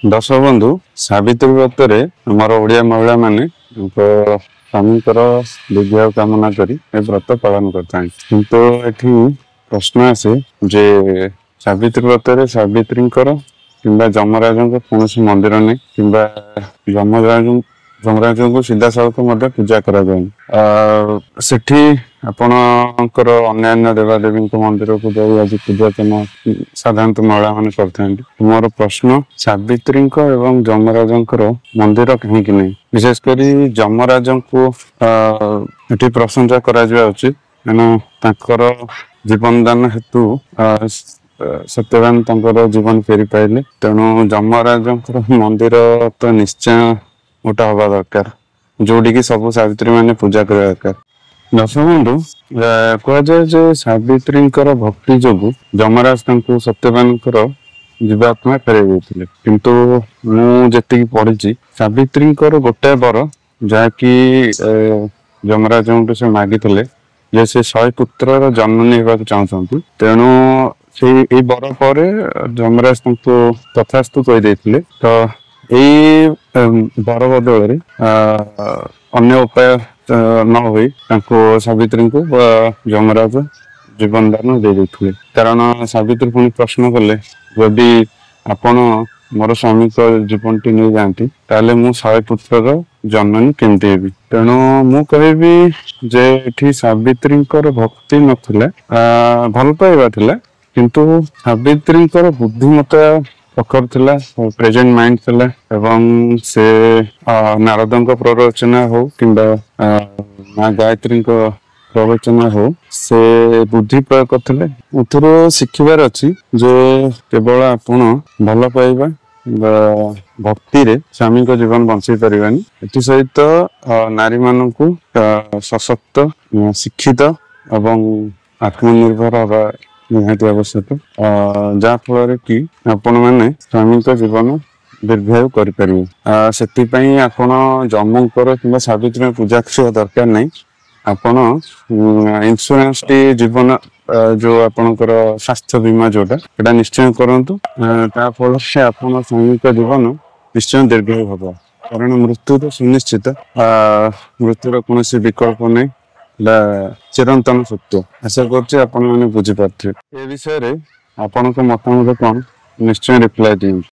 दश बंधु सावित्री व्रत आमर ओडिया महिला माने स्वामी विजय कामना करी व्रत पालन करता किंतु एठी प्रश्न आसे जे सावित्री व्रत सावित्री कि जमराज कौन मंदिर नहीं कि जमराज को सीधा सड़क पूजा करा सेठी आपणकर अन्य देवादेवी मंदिर को जाई आज पूजाचन साधारणतः महिला मान करते मोर प्रश्न सावित्री एवं जमराज मंदिर कहीं नहीं विशेषकर जमराज को ये प्रशंसा करा उचित कारणर जीवन दान हेतु सत्यवान जीवन फेरी पाइले तेणु जमराज मंदिर तो निश्चय गोटा हवा दरकार जोड़ी की सब सावित्री माने पूजा करवा दरकार। दर्शक बंधु कहुए सावित्री भक्ति जो जमराज सत्यवान जीवात्मा फेर देते किंतु मुझे पढ़ी सावित्री गोटे बर जहाँकि जमराज से मागी जे से 100 पुत्र जननी होगा चाहते तेणु से बर पर जमराज तथास्तु कहीदे तो यही बर बदल अन्य उपाय न हो सावित्री को जमराज जीवन दान दे देते कारण सावित्री पुणी प्रश्न कले यदि आपण मोर स्वामी को जीवन टी नहीं जाती ताले मु 100 पुत्र जननी केमती हेबी तेणु मु कहबी जे सावित्री भक्ति नथिला भल पाइबा थिला किंतु सावित्री बुद्धिमत्ता प्रखर थिला प्रेजेंट माइंड थिला एवं से नारद प्ररोचना हो किंबा माँ गायत्री प्रवचन हो से बुद्धि प्रयोग करते शिखिबार अच्छी जो केवल आपण भल पाइबा भक्ति रे स्वामी को जीवन बंचाई पारिबानी एथि सहित नारी मान को सशक्त शिक्षित एवं आत्मनिर्भर हवा निहाती आवश्यक जहाँ फल कि आपण मैंने स्वामी का जीवन दीर्घायु करें से आपण जम्मूकर कि सावित्री पूजा करने दरकार नहीं आपण इंश्योरेंस टी जीवन जो आपणकर स्वास्थ्य बीमा जोटा एटा निश्चय करंतु फल से आपण स्वामी का जीवन निश्चय दीर्घायु हम कारण मृत्यु तो सुनिश्चित मृत्युर कौन विकल्प नहीं चिरंतन सत्य आशा कर बुझीपारे ए विषय में आपण मतामत कौन निश्चय रिप्लाई दिखाई।